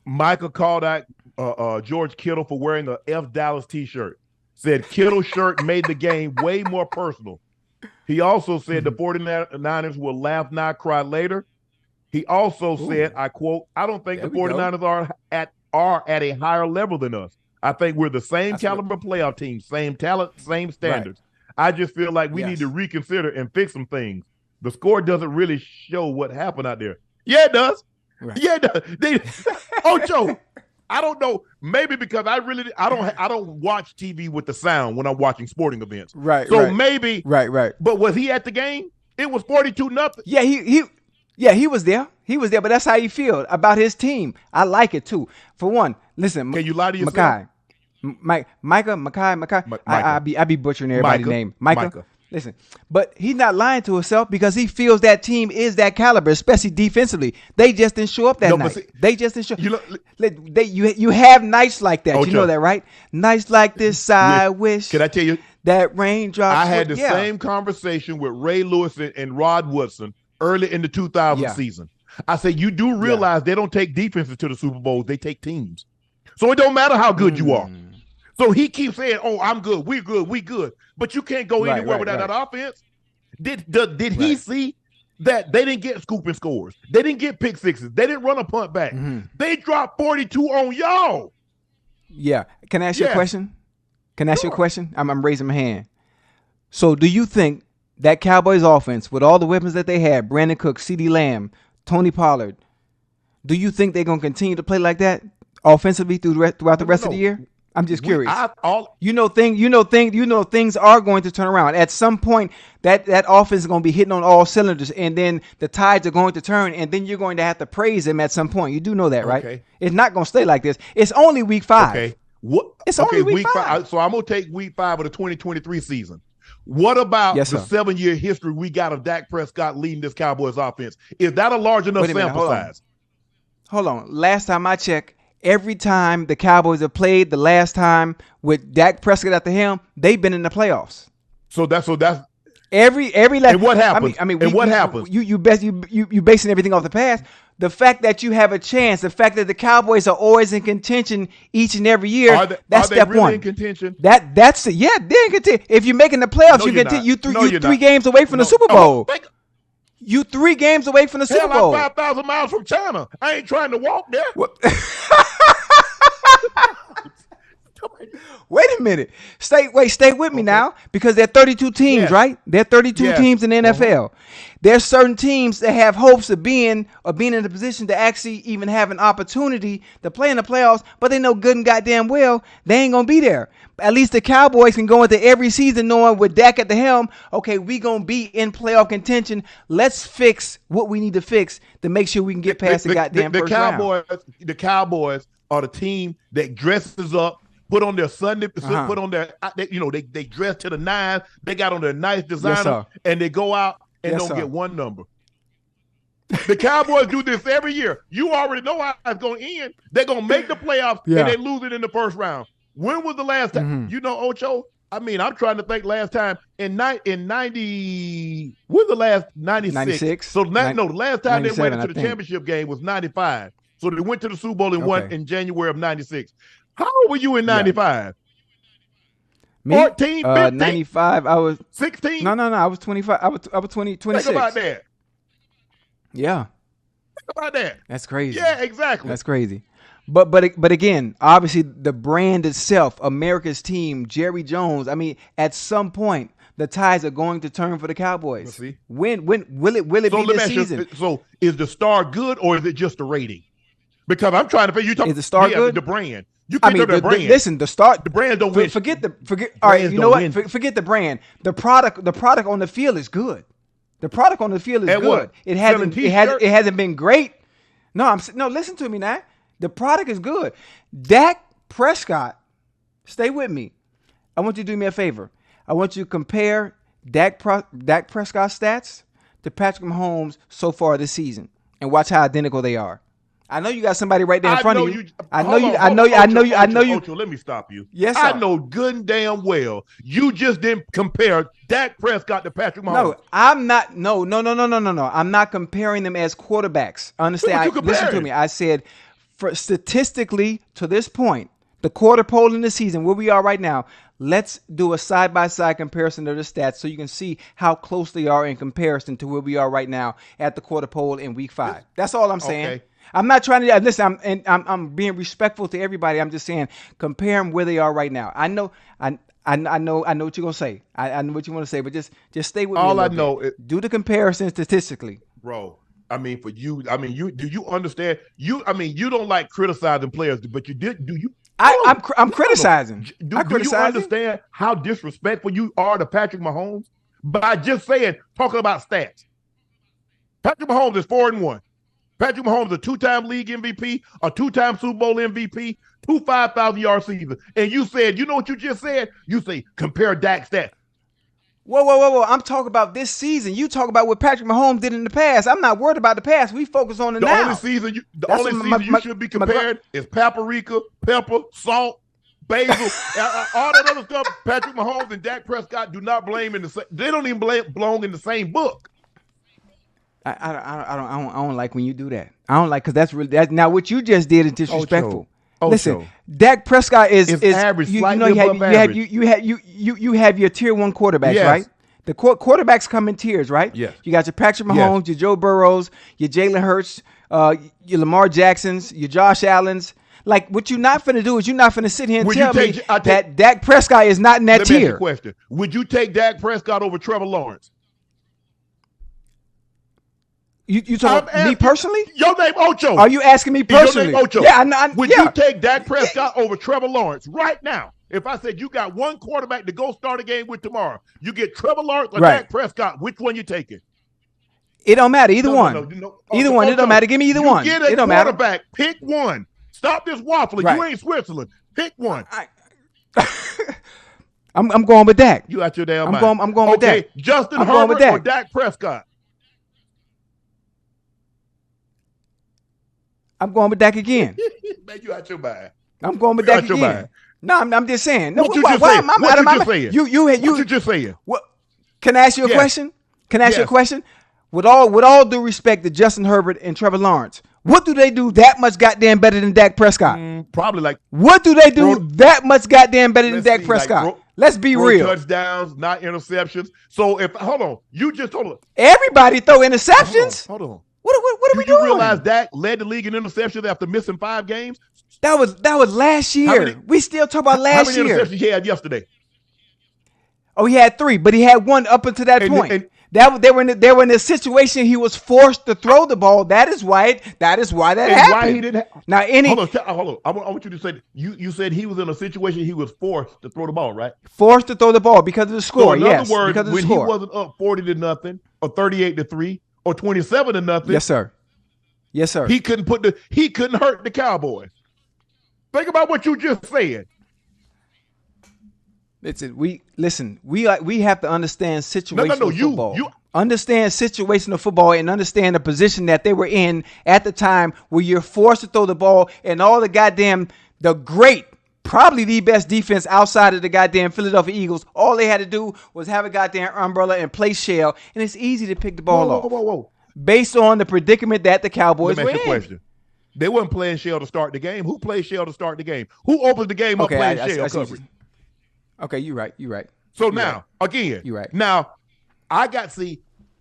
Micah called out George Kittle for wearing a F Dallas t-shirt. Said Kittle's shirt made the game way more personal. He also said the 49ers will laugh now, cry later. He also said, I quote, I don't think the 49ers are at a higher level than us. I think we're the same caliber playoff team, same talent, same standards. Right. I just feel like we need to reconsider and fix some things. The score doesn't really show what happened out there. Yeah, it does. Right. Yeah, it does. Ocho, I don't know. Maybe because I don't watch TV with the sound when I'm watching sporting events. Right. So maybe. Right. But was he at the game? It was 42-0. Yeah, he was there. He was there, but that's how he feel about his team. I like it too. For one, listen. Can you lie to yourself? Micah. I be butchering everybody's name. Micah. Listen, but he's not lying to himself because he feels that team is that caliber, especially defensively. They just didn't show up that night. They just didn't show. You have nights like that. Ocho. You know that, right? Nights like this, I wish. Can I tell you that raindrops? I had the same conversation with Ray Lewis and Rod Woodson early in the 2000 season. I said, you do realize they don't take defenses to the Super Bowls; they take teams. So it don't matter how good you are. So he keeps saying, "Oh, I'm good. We good. We good." But you can't go anywhere without that offense. Did he see that they didn't get scooping scores? They didn't get pick sixes. They didn't run a punt back. Mm-hmm. They dropped 42 on y'all. Yeah. Can I ask you a question? Can I ask you a question? I'm raising my hand. So do you think that Cowboys offense, with all the weapons that they had, Brandon Cooks, CeeDee Lamb, Tony Pollard, do you think they're going to continue to play like that offensively throughout the rest of the year? I'm just curious. Things are going to turn around. At some point, that offense is going to be hitting on all cylinders, and then the tides are going to turn, and then you're going to have to praise them at some point. You do know that, right? Okay. It's not going to stay like this. It's only week 5. Okay. It's only week 5. So I'm going to take week 5 of the 2023 season. What about the 7-year history we got of Dak Prescott leading this Cowboys offense? Is that a large enough sample size? Hold on. Last time I checked, every time the Cowboys have played, the last time with Dak Prescott at the helm, they've been in the playoffs. So that's every last. And what happens? What happens? You basing everything off the past. The fact that you have a chance, the fact that the Cowboys are always in contention each and every year, that's step really one. In contention? That's it. Yeah, they're in contention. If you're making the playoffs, you three games away from the Super Bowl. You 3 games away from the Super Bowl. I'm 5,000 miles from China. I ain't trying to walk there. Wait a minute. Stay with me now, because there are 32 teams, right? There are 32 teams in the NFL. There's certain teams that have hopes of being in a position to actually even have an opportunity to play in the playoffs, but they know good and goddamn well they ain't gonna be there. At least the Cowboys can go into every season knowing with Dak at the helm, okay, we gonna be in playoff contention. Let's fix what we need to fix to make sure we can get past the goddamn first round. The Cowboys are the team that dresses up, put on their Sunday, put on their, they dress to the nines. They got on their nice designer, and they go out and don't get one number. The Cowboys do this every year. You already know how it's going to end. They're going to make the playoffs, and they lose it in the first round. When was the last time? Mm-hmm. You know, Ocho, I'm trying to think last time. In 90, when was the last 96? 96. So, the last time they went into the championship game was 95. So, they went to the Super Bowl and won in January of 96. How old were you in 95? Me? 14, 15? 95, I was 16. No, I was 25. I was 26. Think about that. Yeah. Think about that. That's crazy. Yeah, exactly. That's crazy. But again, obviously the brand itself, America's team, Jerry Jones. At some point the tides are going to turn for the Cowboys. See? When will it be this season? So is the star good, or is it just a rating? Because I'm trying to figure. You talking is the star good? The brand. You can't the brand. Listen, the brand don't win. Forget. All right, you know what? Forget the brand. The product on the field is good. The product on the field is good. What? It hasn't been great. No, listen to me now. The product is good. Dak Prescott, stay with me. I want you to do me a favor. I want you to compare Dak Prescott stats to Patrick Mahomes so far this season, and watch how identical they are. I know you got somebody right there in front of you. I know you. Ocho, let me stop you. Yes, sir. I know good and damn well you just didn't compare Dak Prescott to Patrick Mahomes. No, I'm not. No. I'm not comparing them as quarterbacks. Understand? Listen to me. I said for statistically to this point, the quarter pole in the season, where we are right now, let's do a side-by-side comparison of the stats so you can see how close they are in comparison to where we are right now at the quarter pole in week 5. That's all I'm saying. Okay. I'm not trying to listen. I'm being respectful to everybody. I'm just saying compare them where they are right now. I know what you're gonna say. I know what you want to say, but just stay with me. All I know is, do the comparison statistically, bro. I mean, for you, do you understand? You don't like criticizing players, but you did. Do you? I'm criticizing. Do you understand how disrespectful you are to Patrick Mahomes by just talking about stats? Patrick Mahomes is 4-1. Patrick Mahomes is a 2-time league MVP, a 2-time Super Bowl MVP, 2 5,000-yard seasons. And you said, you know what you just said? You say compare Dak's stats. Whoa. I'm talking about this season. You talk about what Patrick Mahomes did in the past. I'm not worried about the past. We focus on the now. The only season you should be compared is paprika, pepper, salt, basil, all that other stuff. Patrick Mahomes and Dak Prescott do not blame in the same. They don't even belong in the same book. I don't like when you do that. I don't like, because that's really now what you just did is disrespectful. Ocho. Listen, Dak Prescott is average, you have your tier 1 quarterbacks, yes. right? The quarterbacks come in tiers, right? Yes. You got your Patrick Mahomes, your Joe Burrows, your Jalen Hurts, your Lamar Jacksons, your Josh Allens. Like, what you're not finna do is you're not finna sit here and tell me that Dak Prescott is not in that tier. Let me ask you a question. Would you take Dak Prescott over Trevor Lawrence? You talking me personally? Your name Ocho. Are you asking me personally? Your name Ocho. Yeah, Would you take Dak Prescott over Trevor Lawrence right now? If I said you got one quarterback to go start a game with tomorrow, you get Trevor Lawrence or Dak Prescott, which one you taking? It don't matter. Either one. Either one. It don't matter. Give me either one. Get a quarterback. Pick one. Stop this waffling. Right. You ain't Switzerland. Pick one. I'm going with Dak. You out your damn mind. I'm going with Dak. Justin Herbert or Dak Prescott? I'm going with Dak again. Man, you out your mind. I'm going with Dak again. Mind. No, I'm just saying. No, what you just saying? What you just saying? What? Can I ask you a question? Can I ask you a question? With all due respect to Justin Herbert and Trevor Lawrence, what do they do that much goddamn better than Dak Prescott? Probably like. What do they do that much goddamn better than Dak Prescott? Like let's be real. Touchdowns, not interceptions. So hold on, you just told us. Everybody throw interceptions. Hold on. What are we doing? You realize Dak led the league in interceptions after missing 5 games? That was last year. We still talk about last year. How many interceptions he had yesterday? Oh, he had 3, but he had 1 up until that point. They were in a situation he was forced to throw the ball. That is why that happened. Why he didn't now hold on. I want you to say you said he was in a situation he was forced to throw the ball, right? Forced to throw the ball because of the score. So in other words, when he wasn't up 40-0 or 38-3 or 27-0. Yes, sir. Yes, sir. He couldn't hurt the Cowboys. Think about what you just said. We have to understand situational football. You understand situational football and understand the position that they were in at the time where you're forced to throw the ball and all probably the best defense outside of the goddamn Philadelphia Eagles. All they had to do was have a goddamn umbrella and play shell, and it's easy to pick the ball off. Whoa. Based on the predicament that the Cowboys were in. Let me ask you a question. They weren't playing shell to start the game. Who played shell to start the game? Who opened the game up playing shell coverage? Okay, you're right. So now, again, you're right. Now,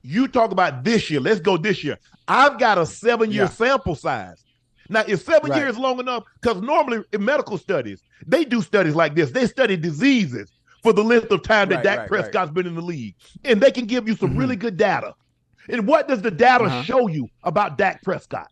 you talk about this year. Let's go this year. I've got a 7-year sample size. Now, is 7 years long enough? Because normally in medical studies, they do studies like this. They study diseases for the length of time that Dak Prescott's been in the league. And they can give you some really good data. And what does the data show you about Dak Prescott?